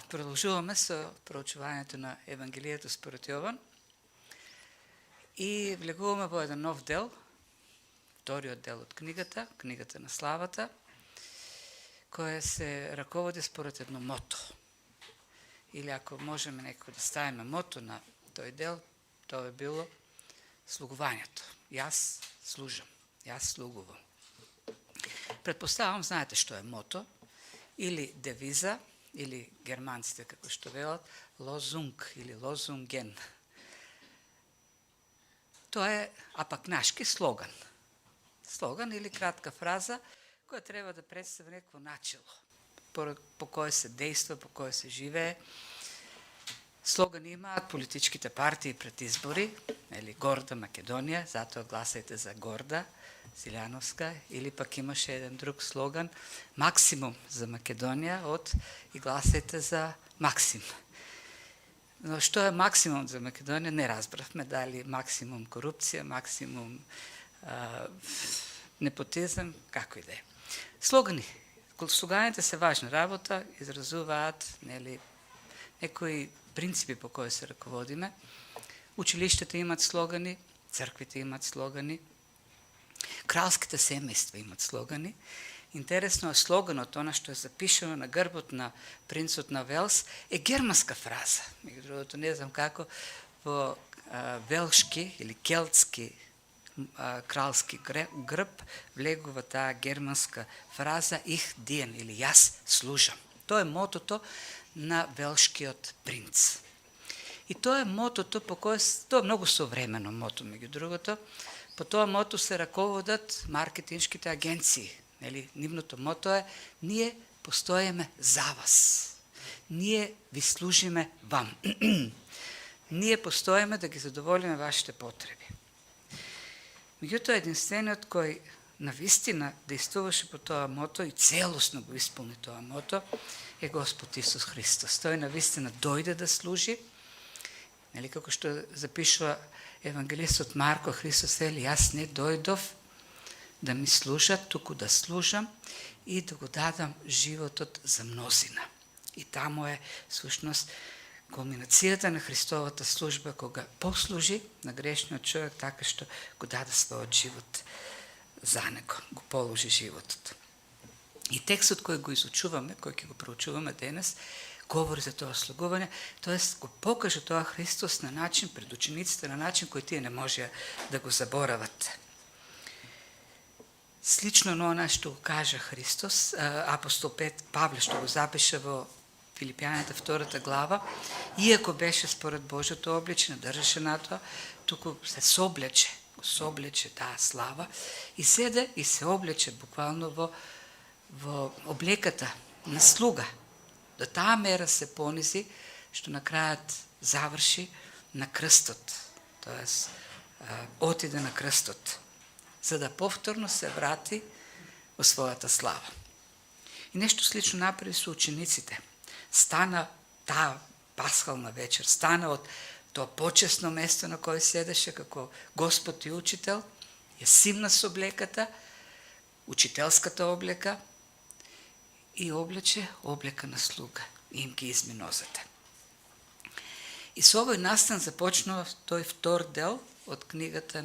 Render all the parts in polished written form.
Продолжуваме со проучувањето на Евангелието според Јован и влегуваме во еден нов дел, вториот дел од книгата на славата, која се раководи според едно мото. Или ако можеме некако да ставиме мото на тој дел, тоа е било слугувањето. Јас служам, јас слугувам. Предпоставам, знаете што е мото, или девиза, или германците, како што велат, лозунг или лозунген. Тоа е апакнашки слоган. Слоган или кратка фраза, која треба да представи некакво начело, по кое се действа, по кое се живее. Слогани имаат политичките партии пред избори, или Горда Македонија, затоа гласајте за Горда Силјановска, или пак имаше еден друг слоган, Максимум за Македонија и гласајте за Максим. Но што е максимум за Македонија, не разбравме, дали максимум корупција, максимум непотизам, како и да е. Слоганите се важна работа, изразуваат некои принципи по кои се раководиме. Училиштата имат слогани, црквите имат слогани, кралските семејства имат слогани. Интересно е слоганот, она што е запишано на грбот на принцот на Велс, е германска фраза. Меѓу другото, не знам како, во велшки или келтски кралски грб влегува таа германска фраза «Ich dien» или «Јас служам». Тоа е мотото на велшкиот принц. И тоа е мотото по кое, тоа е многу современо мото, меѓу другото, по тоа мото се раководат маркетиншките агенции. Нивното мото е ние постоеме за вас. Ние ви служиме вам. Ние постоеме да ги задоволиме вашите потреби. Меѓутоа, единствениот кој навистина действуваше по тоа мото и целосно го исполни тоа мото е Господ Исус Христос. Тој навистина дојде да служи, како што запишува евангелистот Марко, Христос вели, јас не дојдов да ми служат, туку да служам и да го дадам животот за мнозина. И таму е, всушност, кулминацијата на Христовата служба, кога послужи на грешниот човек така што го даде својот живот за него, го положи животот. И текстот кој го изучуваме, кој ќе го проучуваме денес, говори за тоа слугување, тоест го покаже тоа Христос на начин, пред учениците, на начин кој тие не можеа да го заборават. Слично на она што го кажа Христос, апостол Павле што го запише во Филипјаните 2 глава, иако беше според Божјото обличе, не држеше на тоа, туку се соблече таа слава и седе и се облече буквално во облеката на слуга. До таа мера се понизи, што на крајот заврши на крстот, тоест отиде на крстот, за да повторно се врати во својата слава. И нешто слично направи со учениците. Стана таа пасхална вечер, стана од тоа почесно место на кој седеше како Господ и учител, ја симна со облеката, учителската облека, и облече облека на слуга и им ги изми нозете. И со овој настан започнува тој втор дел од книгата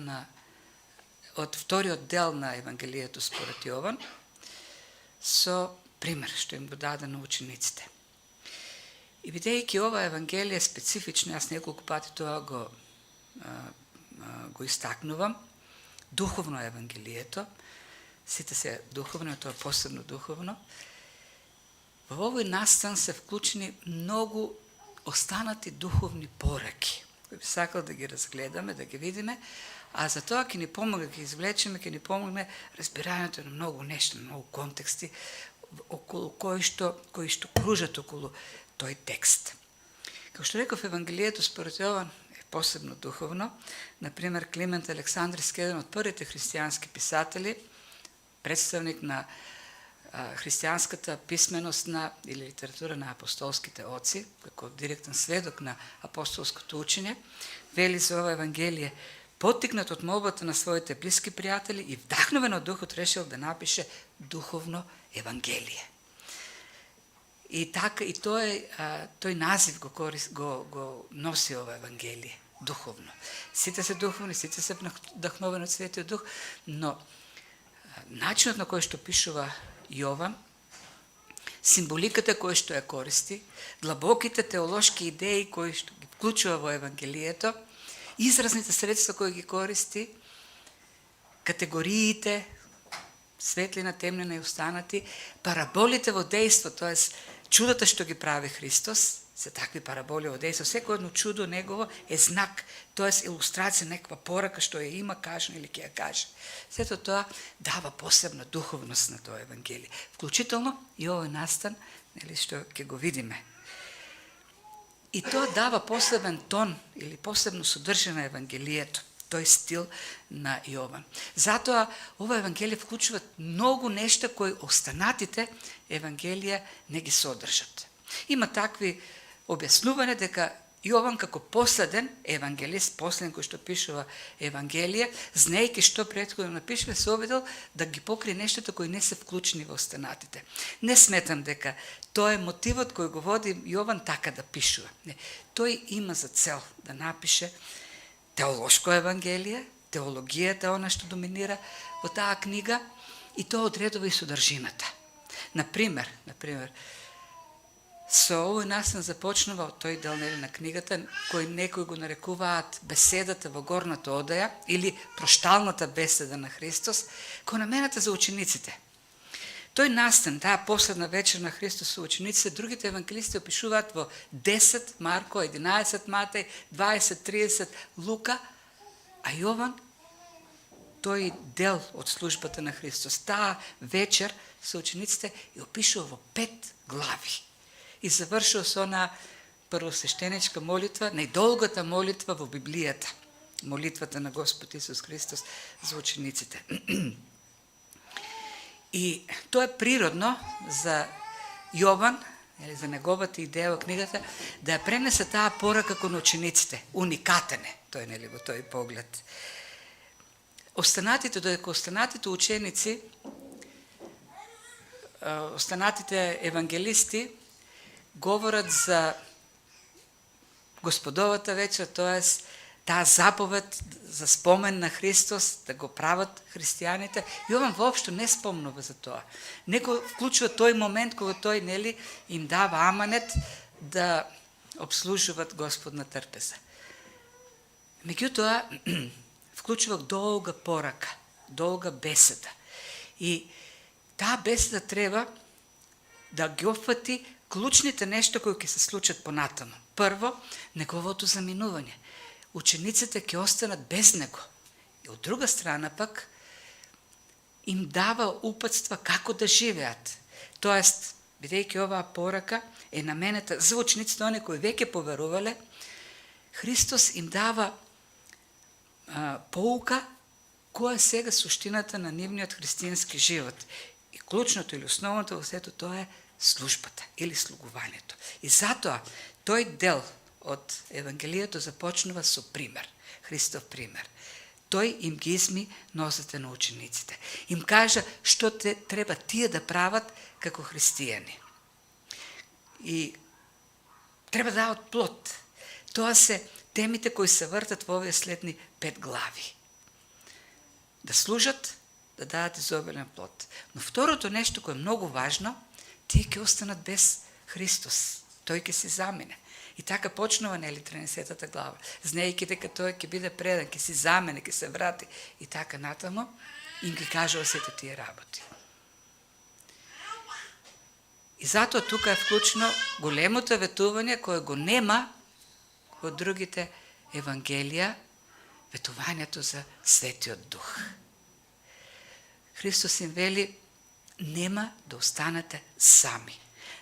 од вториот дел на Евангелието според Јован, со пример што им го даде на учениците. И бидејќи ова Евангелие е специфично, јас неколку пати тоа го истакнувам, духовно Евангелието, сите се духовно, тоа е посебно духовно, во овој настан се вклучени многу останати духовни пораки, кои би сакал да ги разгледаме, да ги видиме, а за тоа ќе ни помога, ќе извлечеме, ќе ни помогне разбирањето на многу нешта, на многу контексти, околу кои што кружат околу тој текст. Како што реков, Евангелието според Јован е посебно духовно. Например, Климент Александрски, еден од првите христијански писатели, представник на христијанската писменост или литература на апостолските оци, како директен сведок на апостолското учење, вели за ова Евангелие: поттикнат од молбата на своите блиски пријатели и вдахновен од Духот решил да напише духовно Евангелие. И тој назив го носи ова Евангелие, духовно. Сите се духовни, сите се вдахновени од Светиот Дух, но начинот на кој што пишува Јован, символиката која што ја користи, длабоките теолошки идеи кои што ги вклучува во Евангелието, изразните средства кои ги користи, категориите, светлина, темнина и останати, параболите во дејство, тоест чудата што ги прави Христос, се такви параболи во дејство, секој едно чудо негово е знак, тоест илустрација, некаква порака што ја има кажна или ќе ја каже. Сето тоа дава посебна духовност на тоа Евангелие, вклучително и овој настан, нели, што ќе го видиме. И тоа дава посебен тон или посебно содржина на Евангелието, тој стил на Јован. Затоа ова Евангелие вклучува многу нешта кои останатите Евангелија не ги содржат. Има такви објаснување дека Јован како последен евангелист, последен кој што пишува Евангелие, знаејќи што претходно напишува, се обидел да ги покрие нештата кои не се вклучени во останатите. Не сметам дека тоа е мотивот кој го води Јован така да пишува. Не, тој има за цел да напише теолошко Евангелие, теологијата она што доминира во таа книга, и тоа одредува и содржината. Например, со овој настан започнува од тој дел на книгата, кој некои го нарекуваат беседата во горната одаја или прошталната беседа на Христос, која намената за учениците. Тој настан, таа последна вечер на Христос со учениците, другите евангелисти опишуваат во 10 Марко, 11 Матеј, 20, 30 Лука, а Јован тој дел од службата на Христос, таа вечер со учениците ја опишува во 5 глави. И завршува со она првосвештеничка молитва, најдолгата молитва во Библијата, молитвата на Господ Исус Христос за учениците. И тоа е природно за Јован, или за неговата идеја во книгата, да ја пренесе таа порака кон учениците, уникатен е, тој нели во тој поглед. Додека останатите ученици, останатите евангелисти говорат за Господовата вечер, тоест таа заповед за спомен на Христос, да го прават христијаните. Јован воопшто не спомнува за тоа. Него вклучува тој момент кога тој нели им дава аманет да обслужуваат Господ на трпеза. Меѓутоа вклучува долга порака, долга беседа. И таа беседа треба да ги опфати клучните нешта кои ќе се случат понатаму. Прво, неговото заминување. Учениците ќе останат без него. И од друга страна пак им дава упатства како да живеат. Тоест, бидејќи оваа порака е наменета за учениците, оние кои веќе поверувале, Христос им дава поука која сега суштината на нивниот христијански живот. И клучното или основното во сето тоа е службата или слугувањето. И затоа тој дел од Евангелието започнува со пример, Христов пример. Тој им ги изми нозете на учениците. Им кажа што треба тие да прават како христијани. И треба да дават плод. Тоа се темите кои се вртат во овие следни 5 глави. Да служат, да дадат изобилен плод. Но второто нешто кое е многу важно, тие ќе останат без Христос. Тој ќе се замине. И така почнува нели 13-та глава. Знаејќи дека тој ќе биде предан, ќе се замене, ќе се врати и така натаму, им ги кажува сите тие работи. И затоа тука е вклучено големото ветување кое го нема во другите евангелија, ветувањето за Светиот Дух. Христос им вели: нема да останете сами.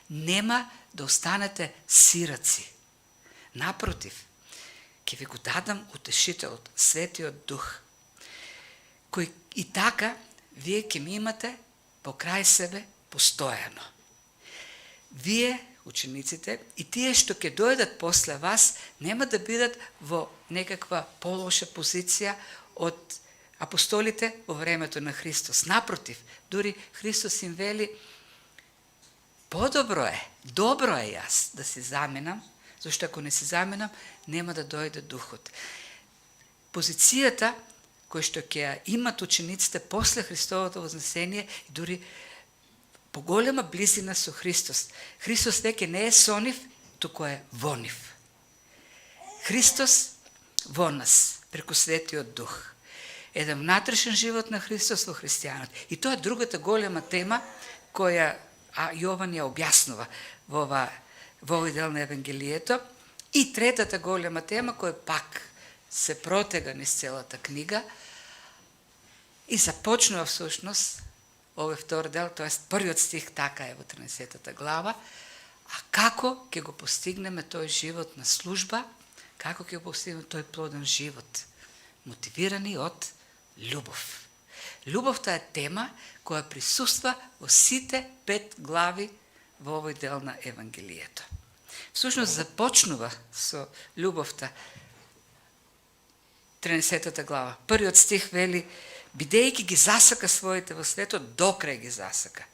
Нема да останете сираци. Напротив, ќе ви го дадам утешителот, Светиот Дух, кој и така вие ќе ми имате покрај себе постојано. Вие, учениците, и тие што ќе дојдат после вас, нема да бидат во некаква полоша позиција од апостолите во времето на Христос. Напротив, дури Христос им вели: Подобро е, добро е јас да се заменам, зашто ако не се заменам, нема да дојде духот. Позицијата која што ќе имат учениците после Христовото вознесение и дури поголема близина со Христос. Христос веќе не е со нив, туку е во нив. Христос во нас, преку Светиот Дух. Еден внатрешен живот на Христос во христијанот. И тоа е другата голема тема која Јован ја објаснува во овој дел на Евангелието. И третата голема тема која пак се протега низ целата книга и започнува всушност овој втор дел, тоест првиот стих така е во 13 глава, а како ќе го постигнеме тој живот на служба, како ќе го постигнеме тој плоден живот, мотивирани од љубов. Љубовта е тема која присуства во сите 5 глави во овој дел на Евангелието. Всушност започнува со љубовта 13 глава. Првиот стих вели: бидејќи ги засака своите во светот, докрај ги засака.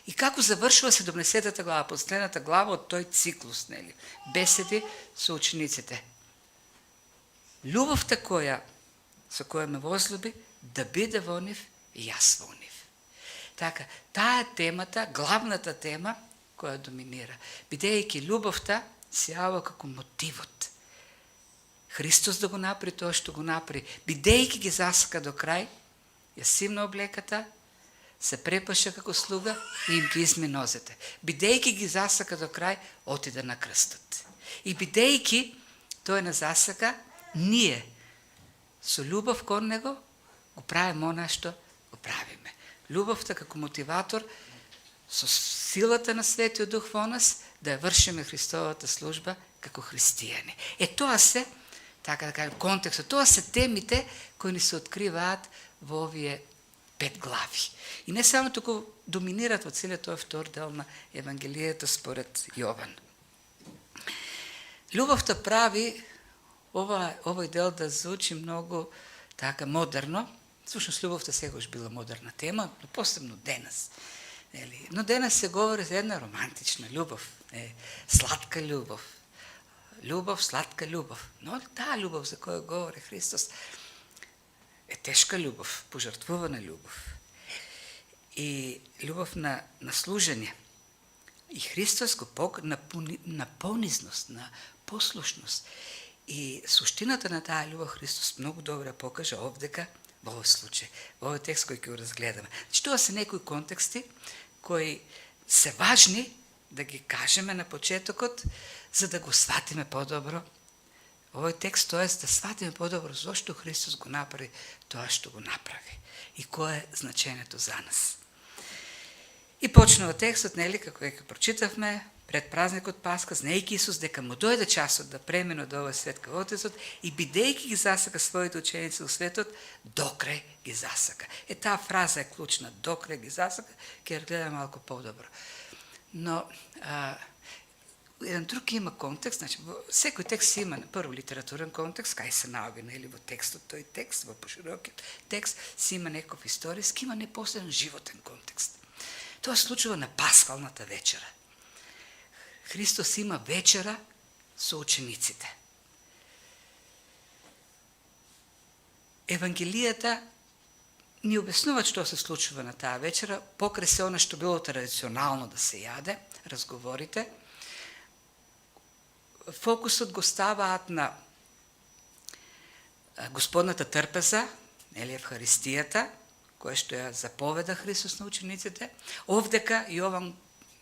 И како завршува 17 глава, последната глава од тој циклус, нели? Беседи со учениците. Љубовта со која ме возлюби, да биде во нив и јас во нив. Така, таа е темата, главната тема која доминира. Бидејќи љубовта се јавува како мотивот. Христос да го направи тоа што го направи, бидејќи ги засака до крај, ја симна облеката, се препаша како слуга и им ги изми нозете. Бидејќи ги засака до крај, отиде на крстот. И бидејќи тој на засака, ние со љубов кон него го правиме она што го правиме. Љубовта како мотиватор, со силата на Светиот Дух во нас, да ја вршиме Христовата служба како христијани. Тоа се, така да кажем, контекстот, тоа се темите кои ни се откриваат во овие 5 глави. И не само туку доминират во целиот тој втор дел на Евангелието според Јован. Љубовта прави овој дел да звучи многу така модерно. Всушност љубовта сегаш била модерна тема, но посебно денес. Но денес се говори за една романтична љубов, сладка љубов. Љубов, сладка љубов. Но таа љубов за која говори Христос е тешка љубов, пожртвувана љубов. И љубов на служење. И Христос го на понизност, на послушност. И суштината на таа љубов Христос многу добро покажа овдека во овој случај, во овој текст кој ќе го разгледаме. Значи, тоа се некои контексти кои се важни да ги кажеме на почетокот, за да го сватиме подобро овој текст, тоест да сватиме подобро зошто Христос го направи тоа што го направи и кое е значењето за нас. И почнува текстот, нели, како веќе прочитавме, пред празникот Пасха, знаејќи Исус дека му дојде часот да премине од овој свет кај Отецот и бидејќи ги засака своите ученици во светот, докрај ги засака. Таа фраза е клучна, докрај ги засака, ќе ја гледаме малку подобро. Но еден друг има контекст, значи секој текст има прво литературен контекст, кај се наоѓа, нели, во текстот, тој текст, во поширокиот текст, си има некој историски, има непосреден животен контекст. Тоа се случува на Пасхалната вечера. Христос има вечера со учениците. Евангелијата ни објаснува што се случува на таа вечера, покрај се она што било традиционално да се јаде, разговорите. Фокусот го ставаат на Господната трпеза, или Евхаристијата, која што ја заповеда Христос на учениците. Овдека Јован,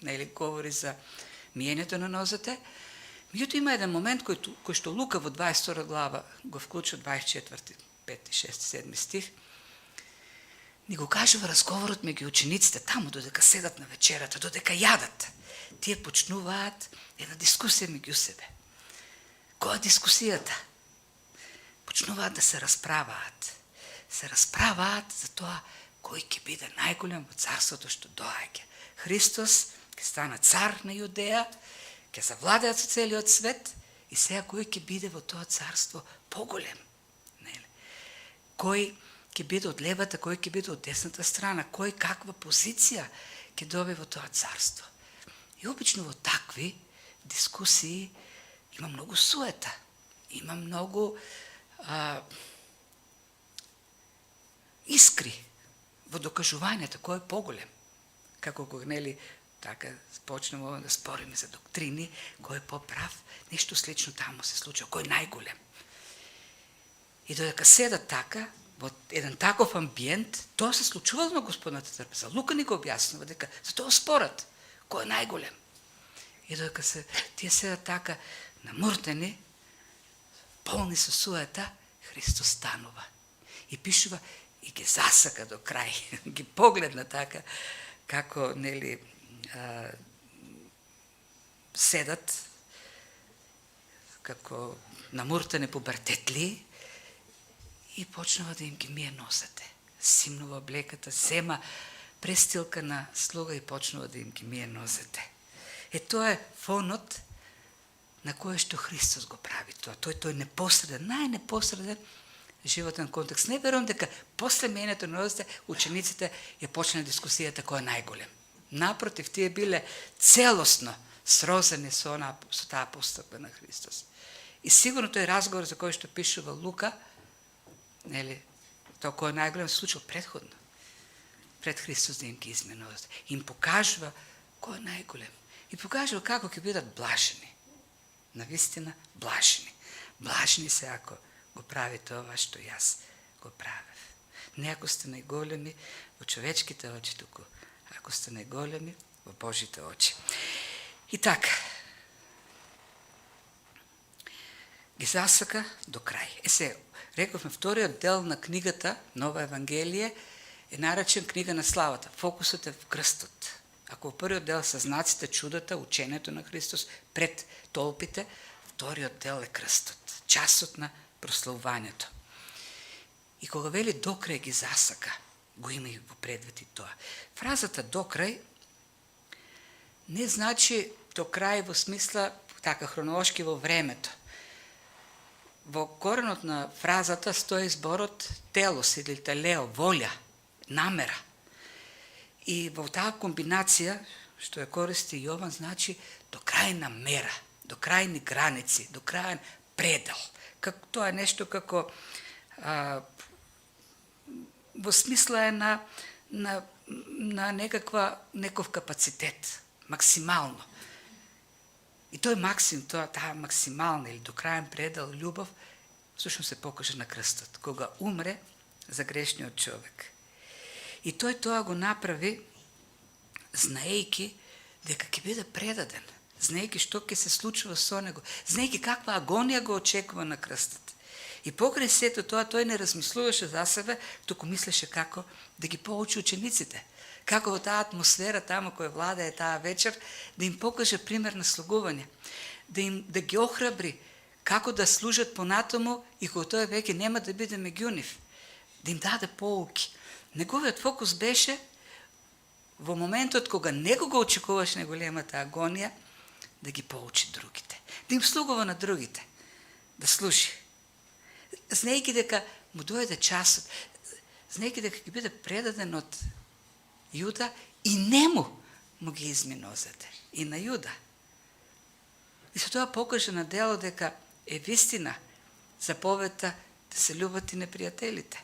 нели, говори за мијењето на нозете. Меѓутоа има еден момент кој што Лука во 22 глава го вклучува 24, 5, 6, 7 стих. Ни го кажува разговорот меѓу учениците таму додека седат на вечерата, додека јадат. Тие почнуваат една дискусија меѓу себе. Која дискусијата? Почнуваат да се расправаат. Се расправаат за тоа кој ќе биде најголем во царството што доаѓа. Христос ќе стана цар на Јудеја, ќе завладеат со целиот свет и сега кој ќе биде во тоа царство поголем. Кој ќе биде од левата, кој ќе биде од десната страна, кој каква позиција ќе добие во тоа царство. И обично во такви дискусии има многу суета, има многу искри во докажувањето кој е поголем. Како кога така почнемо да спориме за доктрини, кој е поправ, нешто слично таму се случува, кој е најголем. И додека седат така, во еден таков амбиент, тоа се случувало на Господната црква. За Лука ни го објаснува дека за тоа спорат, кој е најголем. И додека тие седат така намуртени, полни со суета, Христос станува. И пишува, и ги засака до крај, ги погледна така, како, седат, како намуртени пубертетли, и почнува да им ги мие носете. Симнува облеката, сема престилка на слуга и почнува да им ги мие носете. Тоа е фонот на кој што Христос го прави тоа. Тој непосреден, најнепосреден животен контекст. Не верувам дека после мењето на носите учениците ја почнале дискусијата кој е најголем. Напротив, тие биле целосно срозани со таа постапка на Христос. И сигурно тој разговор за кој што пишува Лука, тоа кој е најголем се случил предходно. Пред Христос да им ги измени. Им покажува кој е најголем. И покажува како ќе бидат блажени. Навистина блажени. Блажени се ако го правите ова што јас го правев. Не ако сте најголеми во човечките очи, туку ако сте најголеми во Божите очи. И така, ги засака до крај. Рековме, вториот дел на книгата Нова Евангелие е наречен книга на славата. Фокусот е в крстот. Ако во првиот дел се знаците, чудата, учењето на Христос пред толпите, вториот дел е крстот, часот на прославувањето. И кога вели до крај ги засака, го има и во предвети тоа. Фразата до крај не значи до крај во смисла така хронолошки во времето. Во коренот на фразата стои зборот телос или телео, волја, намера. И во таа комбинација, што ја користи Јован, значи до крајна мера, до крајни граници, до крајен предел. Тоа е нешто како во смисла е на неков капацитет, максимално. И тој максим, таа максимална или до крајен предел љубов, всушност се покаже на крстот, кога умре за грешниот човек. И тој тоа го направи знаејки дека ќе биде предаден, знаејки што ќе се случува со него, знаејки каква агонија го очекува на крстот. И покрај сето тоа тој не размислуваше за себе, туку мислеше како да ги поучи учениците, како во таа атмосфера таму која владее таа вечер, да им покаже пример на слугување, да ги охрабри како да служат понатаму и кога тој веќе нема да биде меѓу нив, да им даде поуки. Неговиот фокус беше во моментот кога него го очекуваше неголемата агонија, да ги поучи другите, да им слугува на другите, да служи. Знаејќи дека му дојде часот, знаејќи дека ќе биде предаден од Јуда и нему му ги изми нозете, и на Јуда. И со тоа покаже на дело дека е вистина заповедта да се љубат и непријателите.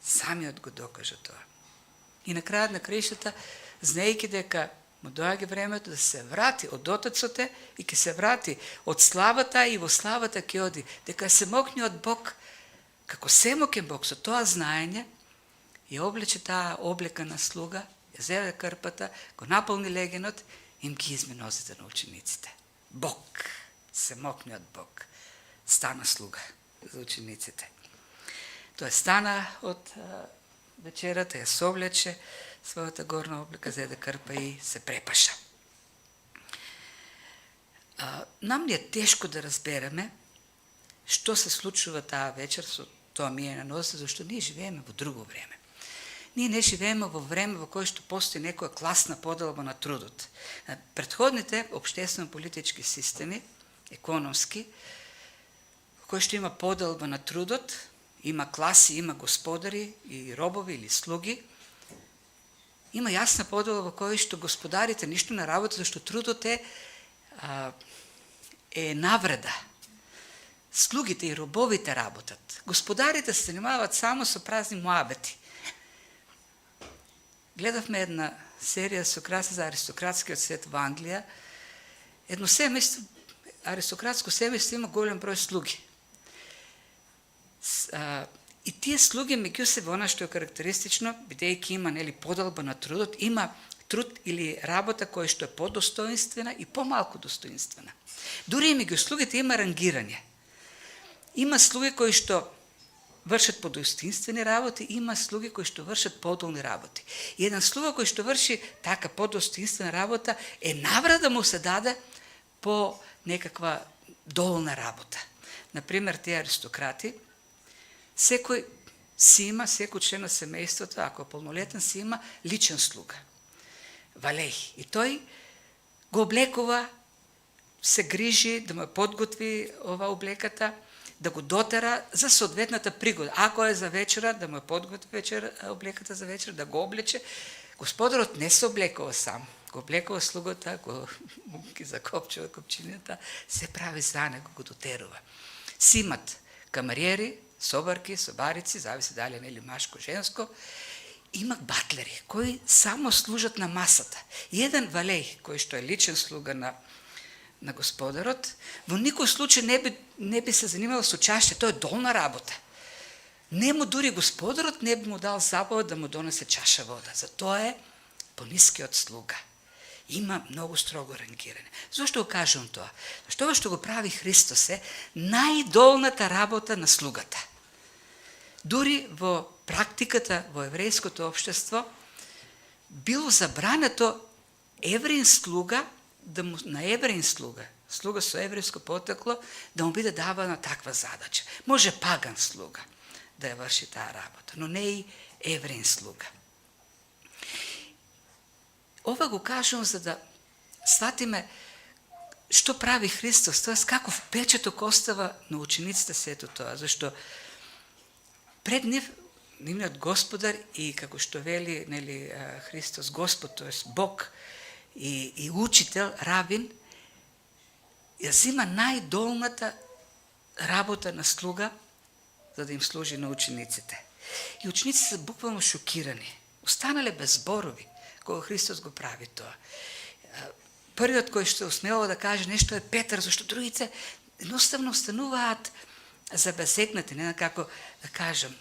Самиот го докажа тоа. И на крајот на краиштата, знаејќи дека му доаѓа времето да се врати од Отецот и ќе се врати од славата и во славата ќе оди, дека се мокне од Бог, како семокен Бог, со тоа знаење, и облече таа облека на слуга, ја зеде крпата, го наполни легенот, им ги изми нозите на учениците. Бог, се мокне од Бог, стана слуга за учениците. Тој стана од вечерата, ја соблече својата горна облека, зеде крпа и се препаша. Нам ни е тешко да разбереме што се случува таа вечер со тоа мијење на нозите, зашто ние живееме во друго време. Ние не живееме во време во кое што постои некоја класна поделба на трудот. Претходните општествено-политички системи, економски, кои што има поделба на трудот, има класи, има господари и робови или слуги, има јасна подела во која што господарите ништо не работат, зашто трудот е навреда. Слугите и робовите работат. Господарите се занимаваат само со празни муабети. Гледавме една серија со краса за аристократскиот свет во Англија. Едно семејство, аристократско семејство има голем број слуги. И тие слуги меѓу себе она што е карактеристично, бидејќи има поделба на трудот, има труд или работа која што е подостоинствена и помалку достоинствена. Дури и меѓу слугите има рангирање. Има слуги кои што вршат подостоинствени работи, има слуги кои што вршат подолни работи. И еден слуга кој што врши така подостоинствена работа е наврада му се даде по некаква долна работа. Например, тие аристократи, секој член на семејството, ако е полнолетен, си има личен слуга. Валеј. И тој го облекува, се грижи да му подготви ова облеката, да го дотера за соодветната пригода. Ако е за вечера, да му подготви облеката за вечера, да го облече. Господарот не се облекува сам. Го облекува слугата, ги закопчува копчината, се прави за него, го дотерува. Си имат камариери, собарки, собарици, зависи дали е машко, женско. Има батлери, кои само служат на масата. И еден валеј, кој што е личен слуга на господарот, во никој случај не би се занимавал со чаша, тоа е долна работа. Нему дури господарот не би му дал заповед да му донесе чаша вода. Затоа е понискиот слуга. Има многу строго рангирање. Зошто го кажувам тоа? Зашто ова што го прави Христос е најдолната работа на слугата. Дури во практиката во еврејското општество било забрането евреин слуга на евреин слуга со еврејско потекло, да му биде давана таква задача. Може паган слуга да ја врши таа работа, но не и евреин слуга. Ова го кажувам за да сватиме што прави Христос, тоа каков впечаток остава на учениците сето тоа, зашто пред нивниот Господар и како што вели Христос Господ, тоест Бог и учител, равин, ја зима најдолната работа на слуга за да им служи на учениците. И учениците се буквално шокирани. Останале без зборови кога Христос го прави тоа. Првиот кој што усмело да каже нешто е Петар, зашто другите едноставно остануваат забезекнати, не знам како да кажам,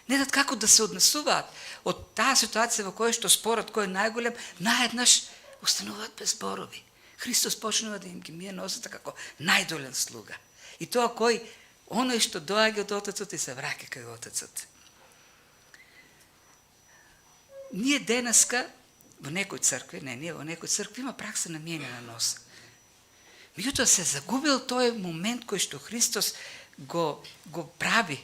не знаат како да се однесуваат од таа ситуација во која што спорот кој е најголем, наеднаш остануваат без зборови. Христос почнува да им ги мие носата како најдолен слуга. И тоа кој оној што доаѓа од Отецот и се враќа кај Отецот. Ние денеска во некои цркви, во некои цркви има пракса на миење на носа. Меѓутоа се загубил тој момент кој што Христос го прави,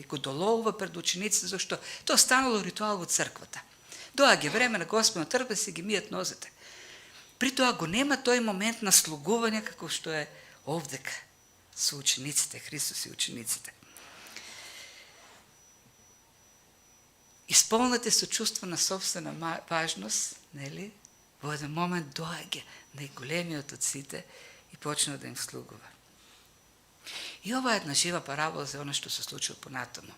го доловува пред учениците, зашто тоа станало ритуал во црквата. Доаѓа време на Господна црква се ги мијат нозете. При тоа го нема тој момент на слугување како што е овдека со учениците, Христос и учениците. Исполнете со чувство на собствена важност, во еден момент доаѓа најголемиот од сите и почна да им слугува. И ова е една жива парабола за она што се случило понатаму.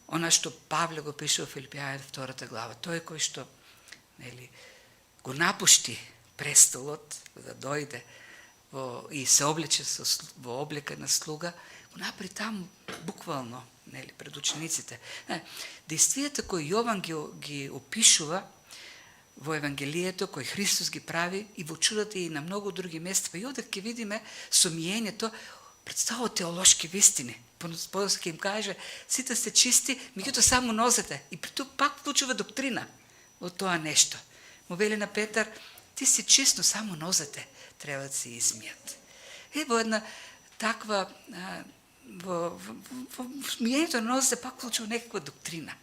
Она што Павле го пише во Филипијаните 2 глава. Тој кој што го напушти престолот да дојде и се облече во облека на слуга, го направи таму буквално пред учениците. Действијата кои Јован ги опишува во Евангелието, кој Христос ги прави и во чудата и на многу други места, и овде ќе видиме сомиењето, представува теолошки вистини. Подоцна ќе им каже, сите сте чисти, меѓутоа само нозете. И при тоа пак вклучува доктрина во тоа нешто. Му вели на Петар, ти си чист, но само нозете треба да се измијат. Во една таква, во смијањето на нозете пак вклучува некаква доктрина,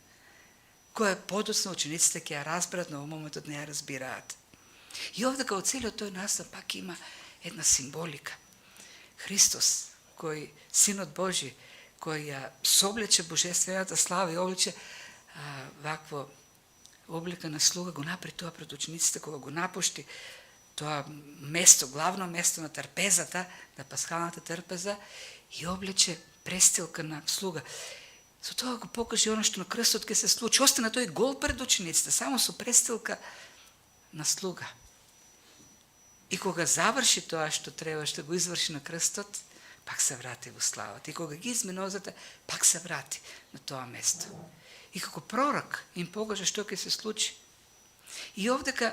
која подоцна учениците ќе ја разберат, но во моментот не ја разбираат. И овде као целиот тој настан пак има една символика. Христос, кој Синот Божи, кој ја соблече божествената слава и облече вакво облика на слуга, го направи тоа пред учениците, кога го напушти тоа место, главно место на трпезата, на пасхалната трпеза, и облече престилка на слуга. Со тоа го покажи оно што на крстот ќе се случи. Остана тој гол пред учениците, само со престилка на слуга. И кога заврши тоа што требаше да го изврши на крстот, пак се врати во славата. И кога ги изми нозете, пак се врати на тоа место. И како пророк им покажа што ќе се случи. И овдека,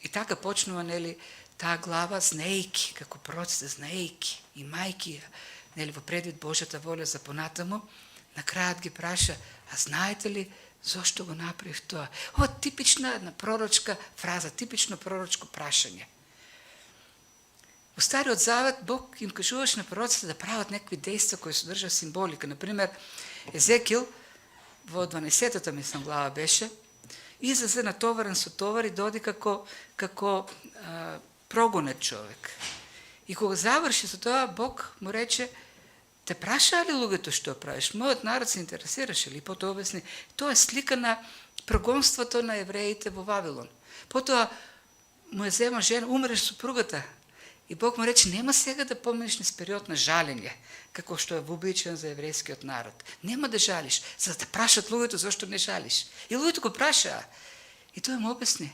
и така почнува, нели, таа глава, знаејки, како пророците, знаејки, и мајки, нели, во предвид Божјата воля за понатаму, на крајот ги праша, а знаете ли зошто го направив тоа? Ова типична една пророчка фраза, типично пророчко прашање. Во Стариот Завет Бог им кажуваше на пророците да прават некои дејства кои содржа символика. Например, Езекил во 12-та мислам глава беше, излезе натоварен со товари, доди како прогонет човек. И кога заврши со тоа, Бог му рече, те прашаа ли луѓето што правиш? Мојот народ се интересираше ли? Потоа обясни, тоа е слика на прогонството на евреите во Вавилон. Потоа му е зема жена, умреш супругата. И Бог му рече, нема сега да поминеш низ период на жалење, како што е вообичаен за еврејскиот народ. Нема да жалиш, за да те прашат луѓето зашто не жалиш. И луѓето го прашаа. И тој му обясни.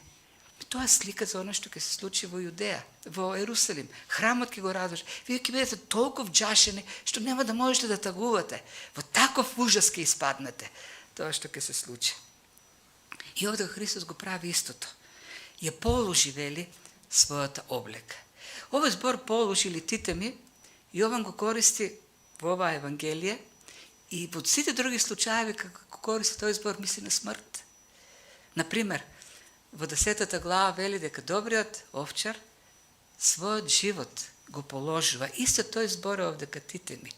Тоа е слика за оно што ќе се случи во Јудеја, во Ерусалим. Храмот ќе го разруши. Вие ќе бидете толку вџашени што нема да можете да тагувате. Во таков ужас ќе испаднете. Тоа што ќе се случи. И овде Христос го прави истото. Ја положи, вели, својата облека. Овој збор положи или титеми, Јован го користи во оваа Евангелие и во сите други случаи како користи тој збор мисли на смрт. Например, во 10-та глава вели дека добриот овчар својот живот го положува. Исто тој збор овде катитеми.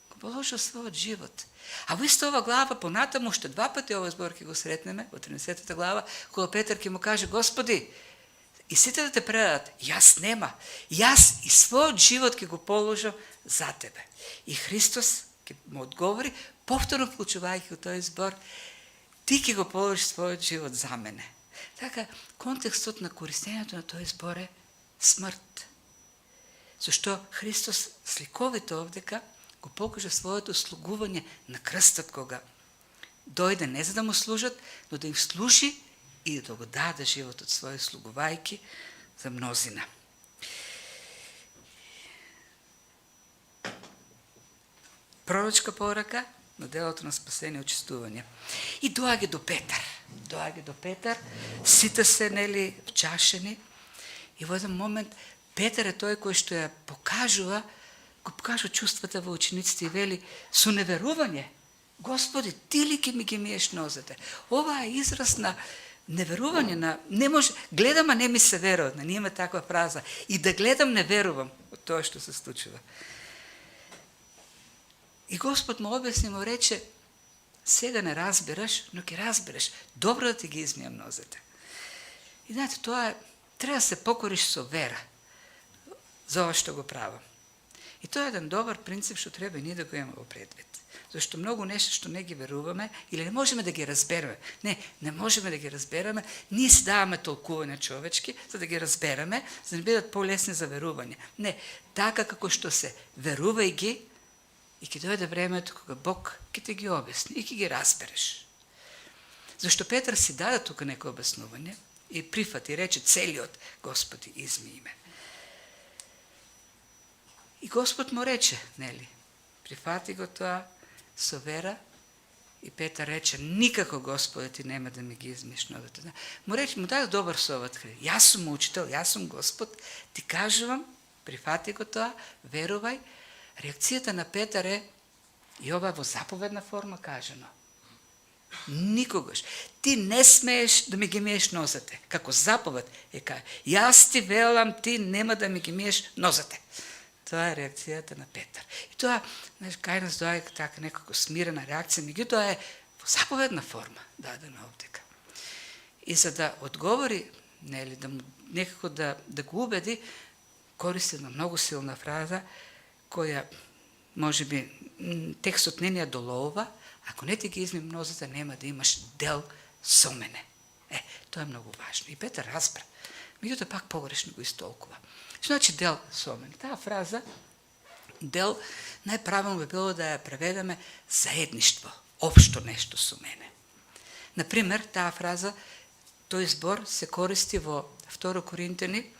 Го положува својот живот. А во исто ова глава понатаму уште два пати овој збор ќе го сретнеме во 13-та глава, кога Петар ќе му каже: Господи, и сите да те предадат, јас нема. Јас и својот живот ќе го положам за тебе. И Христос ќе му одговори, повторно вклучувајќи тој збор, ти ќе го положиш својот живот за мене. Така, контекстот на користењето на тој збор е смрт. Зашто Христос сликовито овдека го покажа своето слугување на крстот кога дојде не за да му служат, но да им служи и да го даде животот свој слугувајки за мнозина. Пророчка порака на делото на спасение и очистување. И доаѓа до Петар. Доаѓа до Петар, сите се, нели, вчашени. И во еден момент Петар е тој кој што ја покажува, го покажува чувствата во учениците и вели со неверување: Господи, ти ли ќе ми ги миеш нозете? Ова е израз на неверување, на не може, гледам, а не ми се верува. На ние има таква фраза. И да гледам, не верувам од тоа што се случува. И Господ му обясни, му рече: сега не разбираш, но ќе разбереш. Добро да ти ги измијам нозете. И знаете, тоа е, треба да се покориш со вера за ова што го правам. И тоа е еден добар принцип што треба и ние да го имаме во предвид. Зашто многу нешто што не ги веруваме или не можеме да ги разбереме. Не можеме да ги разбереме, ние си даваме толкување човечки за да ги разбереме, за да не бидат полесни за верување. Не, така како што се верувај ги, и ќе дојде времето кога Бог ќе те ги објасни и ќе ги разбереш. Зашто Петар си даде тука некој објаснување и прифати, рече: целиот, Господи, изми ме. И Господ му рече, нели, прифати го тоа со вера, и Петар рече: никако, Господи, ти нема да ми ги измиеш нозете. Му рече, му даде добар совет: јас сум учител, јас сум Господ, ти кажувам, прифати го тоа, верувај. Реакцијата на Петар е, и ова во заповедна форма кажано: никогаш ти не смееш да ми ги миеш нозете. Како заповед е кај: јас ти велам, ти нема да ми ги миеш нозете. Тоа е реакцијата на Петар. И тоа, кај нас доаѓа така некако смирена реакција, меѓутоа е во заповедна форма дадена овдека. И за да одговори, нели, некако да го убеди, користи една многу силна фраза, која можеби текстот не ни ја доловува: ако не ти ги измием нозете, нема да имаш дел со мене. Тоа е многу важно. И Петар разбра. Меѓутоа пак погрешно го истолкува. Значи дел со мене. Таа фраза, дел, најправилно би било да ја преведеме заедништво, општо нешто со мене. Например, таа фраза, тој збор се користи во 2 Коринтени,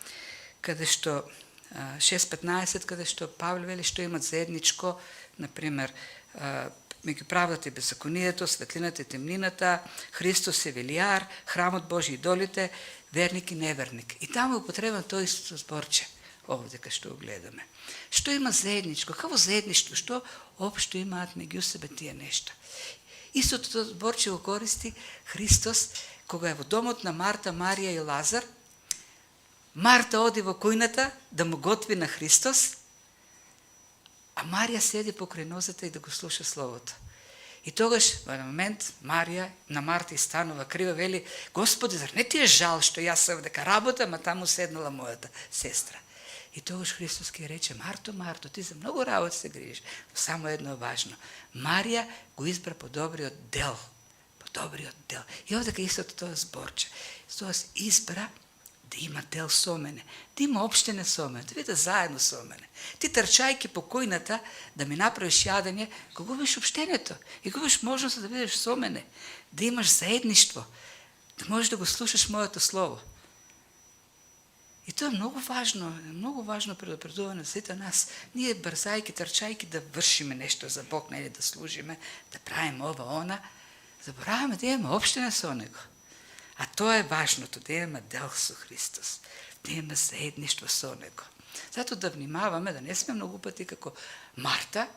каде што 6:15, каде што Павле вели што имат заедничко, например, меѓу правдата и беззаконието, светлината и темнината, Христос е велијар, храмот Божи идолите, верник и неверник. И таму е употребен тој исто зборче, овде кај што го гледаме. Што има заедничко? Какво заедништво? Што општо имаат меѓу себе тие нешта? Истото тоа зборче го користи Христос, кога е во домот на Марта, Марија и Лазар. Марта оди во кујната да му готви на Христос, а Марија седи покрај нозете и да го слуша Словото. И тогаш, во еден момент, Марија на Марта и станува крива, вели: Господи, зар не ти е жал што јас сум дека работам, а таму седнала мојата сестра? И тогаш Христос ќе рече: Марто, Марто, ти за многу работи се грижиш, но само едно е важно. Марија го избра подобриот дел. Подобриот дел. И овде кај истото тоа зборче. Тоест избра да има дел со мене, да има општене со мене, да биде заедно со мене. Ти трчајки по кујната да ми направиш јадење, го губиш општењето и губиш можност да бидеш со мене, да имаш заедништво, да можеш да го слушаш моето слово. И тоа е многу важно предупредување за сите нас. Ние брзајки, трчајки да вршиме нешто за Бог, нели да служиме, да правиме ова, она, забораваме да имаме општене со Него. А тоа е важното, да имаме дел со Христос, да имаме заедништво со Него. Зато да внимаваме, да не сме многу пати како Марта,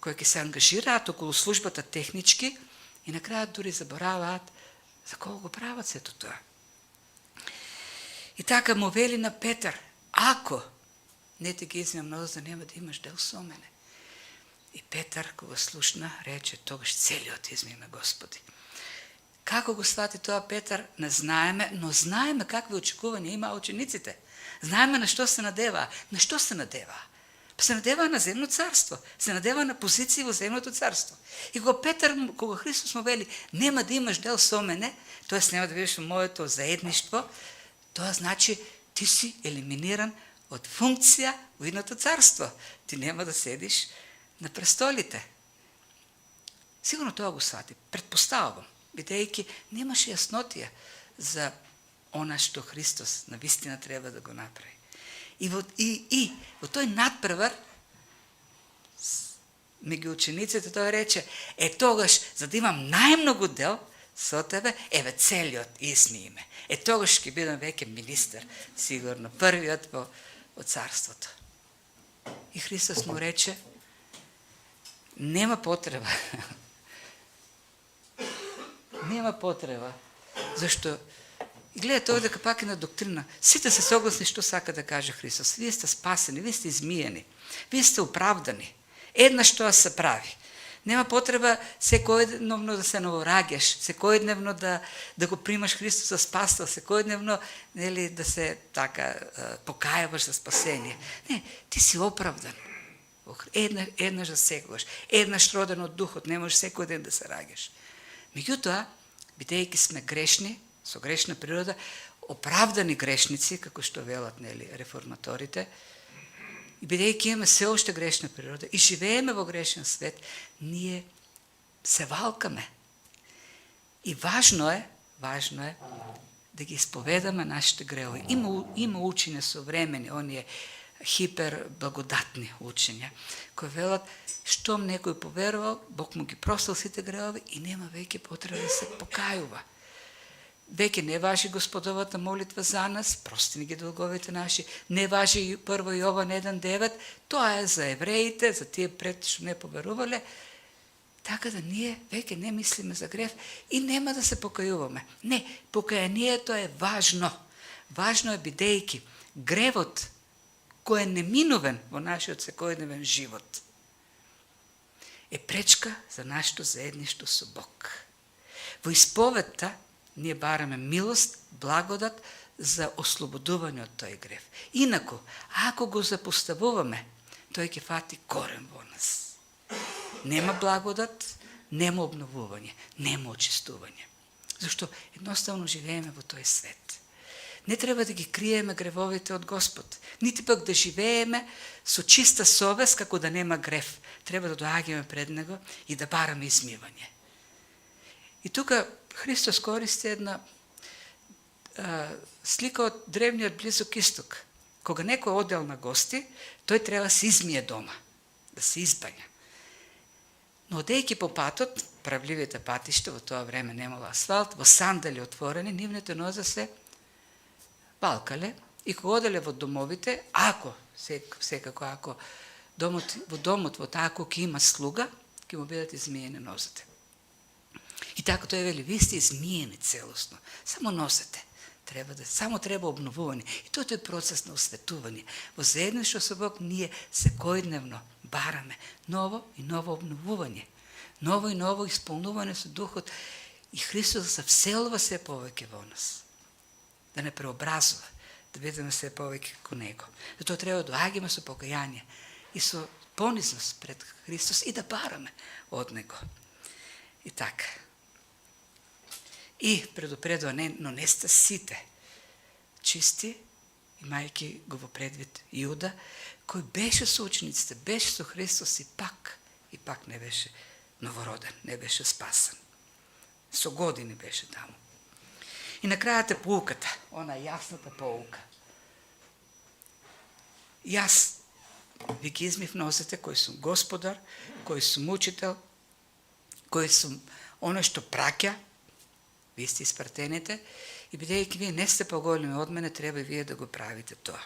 кои ќе се ангажираат околу службата технички и на крајот дури забораваат за кого го прават сето тоа. И така му вели на Петар: ако не ти ги измијам ноз, да нема да имаш дел со мене. И Петар, кога слушна, рече: тогаш целиот измиме, Господи. Како го свати тоа Петар, не знаеме, но знаеме какви очекувања има учениците. Знаеме на што се надеваа. На што се надеваа? Се надеваа на земно царство, се надеваа на позиција во земното царство. И кога Христос му вели: нема да имаш дел со мене, тоест нема да бидеш во моето заедништво, тоа значи ти си елиминиран од функција во идното царство. Ти нема да седиш на престолите. Сигурно тоа го свати, предпоставувам, бидејќи немаше јаснотија за она што Христос навистина треба да го направи. И во тој надпревар меѓу учениците тој рече: тогаш, за да имам најмногу дел со тебе, еве целиот изми ме. Тогаш ќе бидам веќе министер, сигурно, првиот во царството. И Христос му рече: нема потреба. Нема потреба. Зашто? И гледате овде пак една доктрина. Сите се согласни што сака да каже Христос. Вие сте спасени, вие сте измиени, вие сте оправдани. Еднаш тоа се прави. Нема потреба секојдневно да се новораѓаш, секојдневно да го примаш Христос за спасител, секојдневно нели да се така покајаваш за спасение. Не, ти си оправдан. Еднаш за секогаш. Еднаш роден од Духот, не можеш секој ден да се раѓаш. Меѓутоа, бидејќи сме грешни, со грешна природа, оправдани грешници, како што велат нели реформаторите, и бидејќи имаме се уште грешна природа и живееме во грешен свет, ние се валкаме. И важно е да ги исповедаме нашите грехови. Има учења современи, оние хиперблагодатни учења, кои велат: штом некој поверувал, Бог му ги простил сите грехови и нема веќе потреба да се покајува. Веќе не важи Господовата молитва за нас, прости ни ги долговите наши, не важи и 1 Јован 1:9, тоа е за евреите, за тие пред што не поверувале, така да ние веќе не мислиме за грев и нема да се покајуваме. Не, покајанието е важно. Важно е бидејќи гревот кој е неминувен во нашиот секојдневен живот е пречка за нашето заедништво со Бог. Во исповедта ние бараме милост, благодат за ослободување од тој грев. Инаку, ако го запоставуваме, тој ќе фати корен во нас. Нема благодат, нема обновување, нема очистување. Зашто едноставно живееме во тој свет. Не треба да ги криеме гревовите од Господ, нити пак да живееме со чиста совест како да нема грев. Треба да доаѓаме пред Него и да бараме измивање. И тука Христос користи една слика од древниот Близок Исток. Кога некој одел на гости, тој треба да се измие дома, да се избања. Но одејќи по патот, правливите патишта, во тоа време немало асфалт, во сандали отворени, нивните нозе се балкале и кога оделе во домовите, ако, секако ако во домот во таа кој има слуга, ќе му бидат измиени нозете. И така тој вели, ви сте измиени целосно, само носете. Само треба обновување. И тоа е процес на осветување. Во заедништво со Бог ние секојдневно бараме ново и ново обновување. Ново и ново исполнување со Духот. И Христос се вселува се повеќе во нас. Да не преобразува, да бидеме се повеќе како Него. Затоа треба да доаѓаме со покаяние и со понизност пред Христос и да бараме од Него. И така. И предупредува, но не сте сите чисти, имајќи го во предвид Јуда, кој беше со учениците, беше со Христос и пак не беше новороден, не беше спасен. Со години беше таму. И на крајата поуката, она јасната поука. Јас ви ги измив нозете, кој сум Господар, кој сум учител, кој сум оно што праќа, ви сте испратените, и бидејќи вие не сте поголеми од мене, треба и вие да го правите тоа.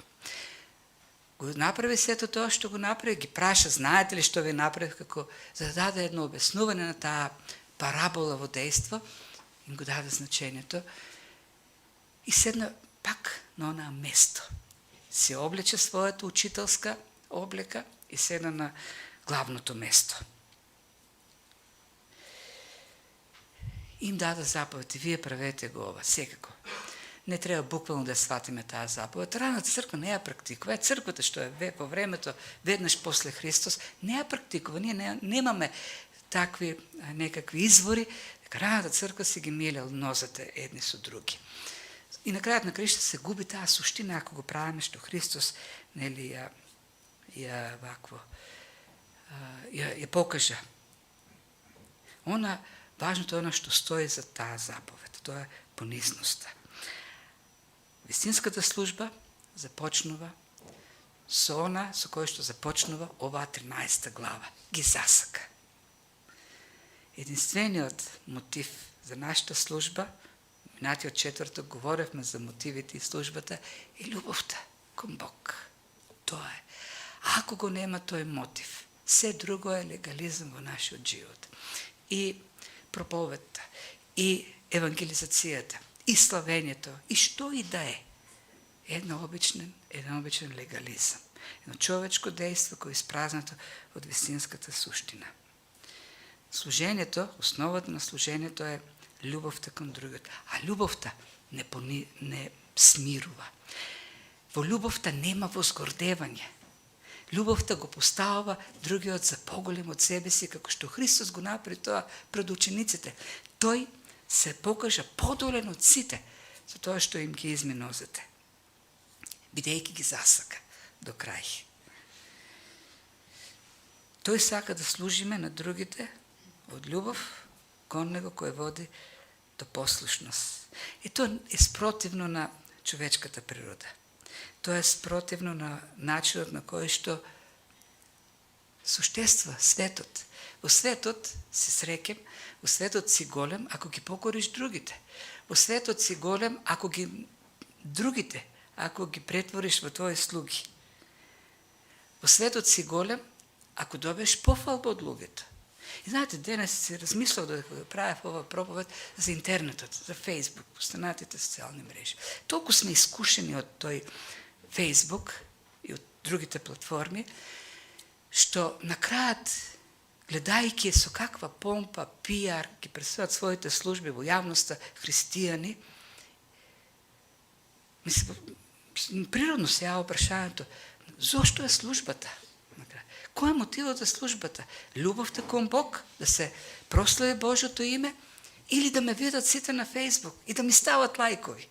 Го направи сето тоа што го направи, ги праша, знаете ли што ви направи, како за да даде едно обяснување на таа парабола во дејство, им го даде значењето, и седна пак на онаа место. Се облече својата учителска облека и седна на главното место. Им даде заповед и вие правете го ова, секако. Не треба буквално да сватиме таа заповед. Раната црква не ја практикува. Црквата што е во времето, веднаш после Христос, не ја практикува. Ние немаме такви некакви извори, дека раната црква си ги милел нозете едни со други. И на крајот на краишта се губи таа суштина ако го правиме што Христос нели ја покажа. Важното е оно што стои за таа заповед. Тоа е понизноста. Вистинската служба започнува со она со кој што започнува оваа 13 глава. Ги засака. Единствениот мотив за нашата служба, минатиот четврток говоревме за мотивите и службата, е љубовта кон Бог. Тоа е. Ако го нема тој мотив, се друго е легализм во нашиот живот. И проповедта, и евангелизацијата, и славењето, и што и да е. Еден обичен легализам. Едно човечко дејство кој е испразнато од вистинската суштина. Служењето, основата на служењето е љубовта кон другиот. А љубовта не смирува. Во љубовта нема возгордевање. Љубовта го поставува другиот за поголем од себе си, како што Христос го направи тоа пред учениците. Тој се покажа подолен од сите, за тоа што им ги изми нозете, бидејќи ги засака до крај. Тој сака да служиме на другите од љубов кон Него кој води до послушност. И тоа е спротивно на човечката природа. Тоа е спротивно на начинот на кој што суштества светот. Во светот си среќен, во светот си голем ако ги покориш другите. Во светот си голем ако ги претвориш во твои слуги. Во светот си голем ако добиеш пофалба од луѓето. И знаете, денес си размислав да правев ова проповед за интернетот, за Фейсбук, останатите социјални мрежи. Толку сме искушени од тој Фейсбук и од другите платформи, што на крајот, гледајќи со каква помпа, пиар, ги представат своите служби во јавноста христијани, природно се јава прашањето, зошто е службата? Кој е мотивот за службата? Љубовта кон Бог, да се прослави Божјото име, Или да ме видат сите на Фейсбук и да ми стават лајкови.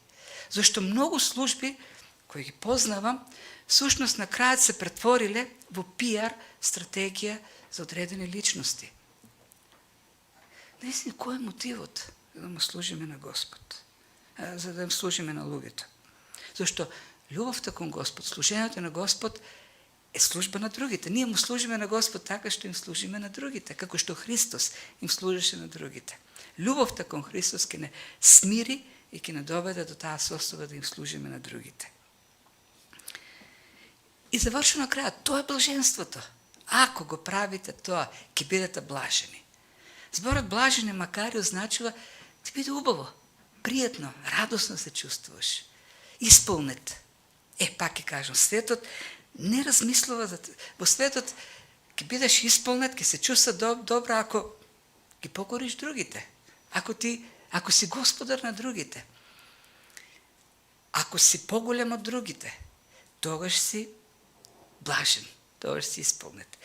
Зашто многу служби, кои ги познавам, всушност на крајот се претвориле во пиар стратегија за одредени личности. Наистина, кој е мотивот да му служиме на Господ? За да им служиме на луѓето? Зашто љубовта кон Господ, служењето на Господ е служба на другите. Ние му служиме на Господ така што им служиме на другите, како што Христос им служеше на другите. Љубовта кон Христос ќе не смири и ќе не доведе до таа состојба да им служиме на другите. И завршено на крајот, тоа е блаженството. Ако го правите тоа, ќе бидете блажени. Зборот блажени макар и означува ти биде убаво, пријатно, радосно се чувствуваш, исполнет. Пак ќе кажам, светот не размислува за во светот ќе бидеш исполнет, ќе се чувства добро ако ги покориш другите. Ако си господар на другите. Ако си поголем од другите, тогаш си блажен, тогаш си исполнет.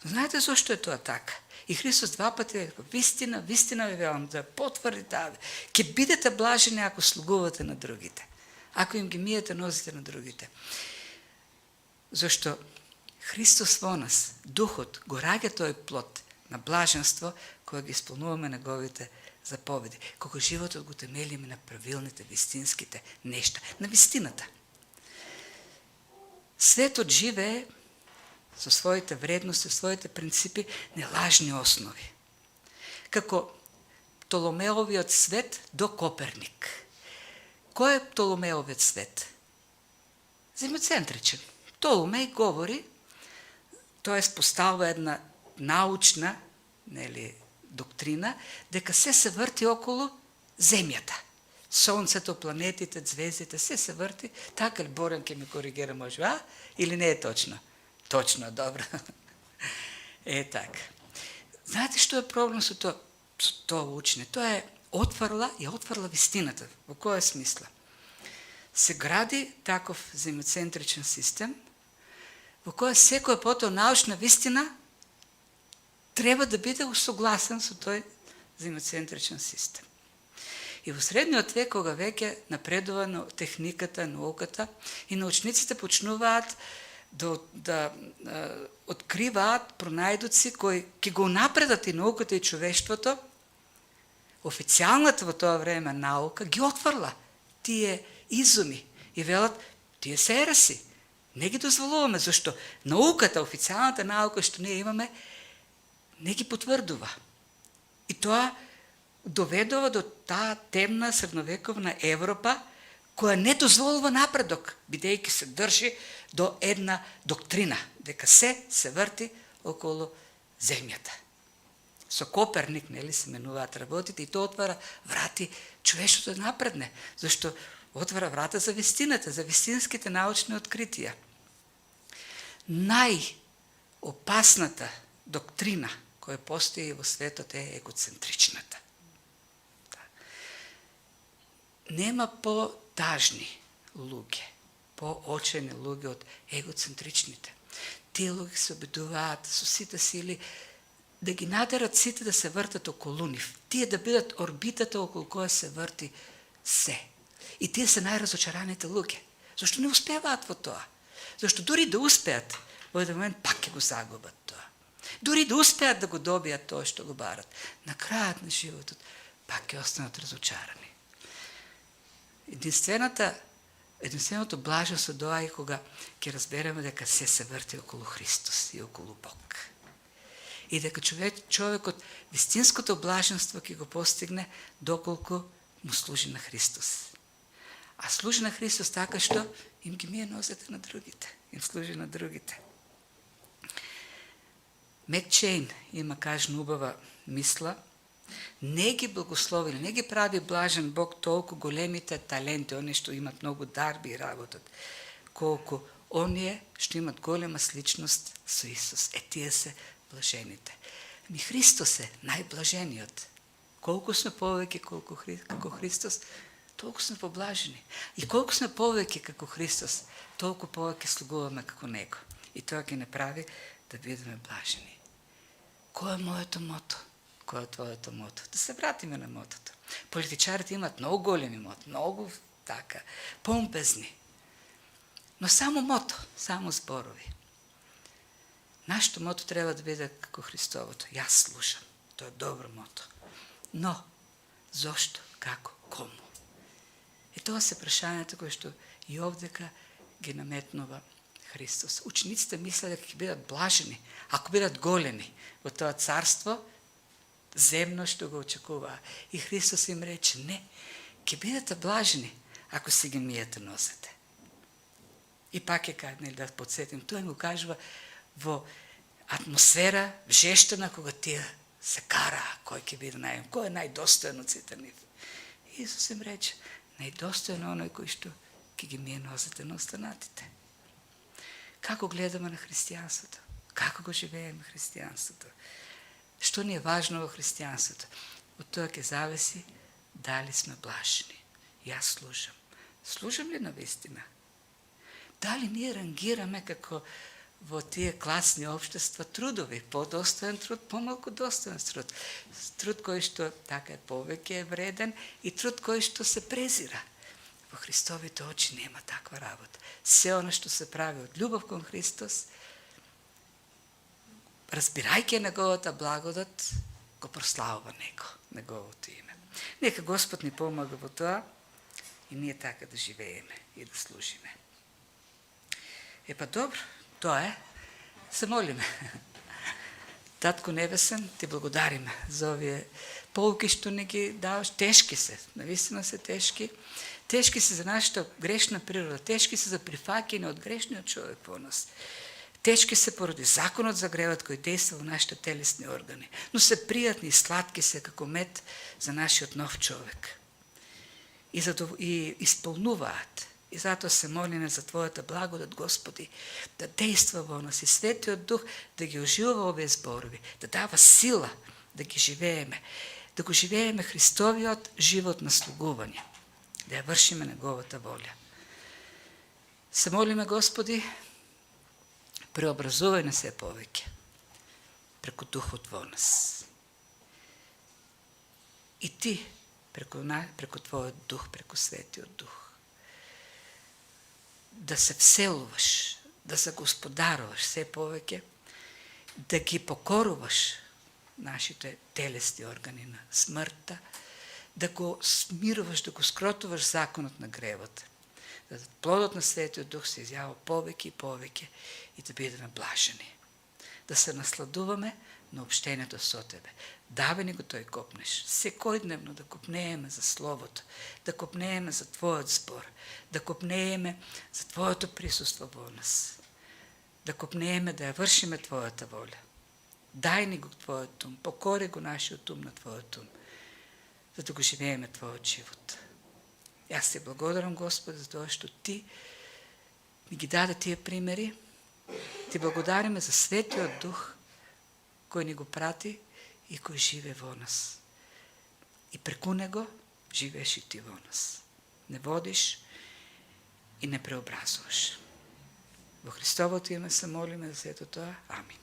Но знаете зошто е тоа така? И Христос два пати рекол, вистина ви велам, да потврди таа, ќе бидете блажени ако слугувате на другите, ако им ги миете нозите на другите. Зашто Христос во нас, Духот, го раѓа тој плод на блаженство, кога ги исполнуваме неговите заповеди, кога животот го темелиме на правилните, вистинските нешта, на вистината. Светот живее со своите вредности, своите принципи на лажни основи. Како Птоломеовиот свет до Коперник. Кој е Птоломеовиот свет? Земјоцентричен. Птоломеј говори, тоа поставува една научна, доктрина, дека се врти околу земјата. Сонцето, планетите, звездите, се врти. Така ли, Борен ќе ме коригира може, или не е точно? Точно, добро. Така. Знаете што е проблем со тоа учење? Тоа е отврла вистината. Во која смисла? Се гради таков земјоцентричен систем, во која секоја потоа научна вистина треба да биде усогласен со тој земјоцентричен систем. И во средниот век, кога веќе напредува на техниката, науката, и научниците почнуваат да откриваат пронајдоци кои ќе го напредат и науката и човештвото, официјалната во тоа време наука ги отврла тие изуми и велат, тие се ереси. Не ги дозволуваме, зашто науката, официјалната наука што ние имаме, не ги потврдува. И тоа доведува до таа темна средновековна Европа, која не дозволува напредок, бидејќи се држи до една доктрина, дека се врти околу земјата. Со Коперник, се менуваат работите, и тоа отвара врати човештвото да напредне, зашто отвара врата за вистината, за вистинските научни откритија. Најопасната доктрина која постои во светот е егоцентричната. Нема по-тажни луѓе, по-очени луѓе од егоцентричните. Тие луѓе се обидуваат со сите сили да ги надерат сите да се вртат околу нив. Тие да бидат орбитата околу која се врти се. И тие се најразочараните луѓе. Зашто не успеваат во тоа? Зашто дури да успеат, во еден момент пак ќе го загубат тоа. Дури да успеат да го добијат тоа што го барат, на крајот на животот пак ќе останат разочарани. Единственото блаженство доаѓа кога ќе разбереме дека се врти околу Христос и околу Бог. И дека човекот вистинското блаженство ќе го постигне доколку му служи на Христос. А служи на Христос така што им ги мие нозете на другите, им служи на другите. Мек Чейн има кажна убава мисла, не ги благословили, не ги прави блажен Бог толку големите таленти, оние што имат многу дарби и работат, колку оние што имат голема сличност со Исус. Тие се блажените. Христос е најблажениот. Колку сме повеќе како Христос, толку сме поблажени. И колку сме повеќе како Христос, толку повеќе слугуваме како Него. И тоа ќе не прави да бидеме блажени. Кој е моето мото? кој е твоето мото. Да се вратиме на мотото. Политичарите имат многу големи мото, многу така, помпезни. Но само мото, само зборови. Нашето мото треба да биде како Христовото. Јас слушам. Тоа е добро мото. Но, зошто, како, кому? И тоа се прашањата кои што и овдека ги наметнува Христос. Учениците мислеа дека ќе бидат блажени, ако бидат голени во тоа царство, земно што го очекуваа. И Христос им рече, не, ќе бидете блажени, ако си ги миете носете. И пак е кај, да подсетим, тоа го кажува во атмосфера жештена, кога тие се караа, кој ќе биде кој е најдостоен од сите нив. Исус им рече, најдостоен оној кој што ќе ги мие носете на останатите. Како гледаме на христијанството? Како го живееме христијанството? Што ни е важно во христијанството? Од тоа ќе зависи дали сме блажени. Јас служам. Служам ли на вистина? Дали ние рангираме како во тие класни општества трудови, подостоен труд, помалку достоен труд. Труд кој што така е повеќе е вреден и труд кој што се презира. Во Христовите очи нема таква работа. Се оно што се прави од љубов кон Христос, разбирајќи неговата благодат, го прославува неговото име. Нека Господ ни помага во тоа и ние така да живееме и да служиме. Епа добро, тоа е. Се молиме. Татко Небесен, ти благодариме за овие полуки што не ги даваш. Тешки се, навистина се тешки. Тешки се за нашата грешна природа, тешки се за прифаќање од грешниот човек во нас. Тешки се поради законот за гревот кој действа во нашите телесни органи, но се пријатни и сладки се како мед за нашиот нов човек. И исполнуваат. И затоа се молиме за Твојата благодат, Господи, да действа во нас и Светиот Дух да ги оживува овие зборови, да дава сила да ги живееме, да го живееме Христовиот живот на слугување, да ја вршиме неговата волја. Се молиме, Господи, преобразувај нас се повеќе преку Духот во нас. И Ти преку Твојот Дух, преку Светиот Дух, да се вселуваш, да се господаруваш се повеќе, да ги покоруваш нашите телесни органи на смртта, да го смируваш, да го скротуваш законот на гревот, да плодот на Светиот Дух се изјава повеќе и повеќе и да бидеме блажени, да се насладуваме на обштението со Тебе. Давај ни го тој копнеш. Секојдневно да копнееме за Словото, да копнееме за Твојот збор, да копнееме за Твоето присуство во нас, да копнееме да ја вршиме Твојата волја. Дај ни го Твојот ум, покори го нашиот ум на Твојот ум, за да го живееме Твојот живот. Јас Ти благодарам, Господи, за тоа што Ти ми ги даде тие примери. Ти благодариме за Светиот Дух кој ни го прати и кој живе во нас. И преку него живееш и Ти во нас. Не водиш и не преобразуваш. Во Христовото име се молиме за сето тоа. Амин.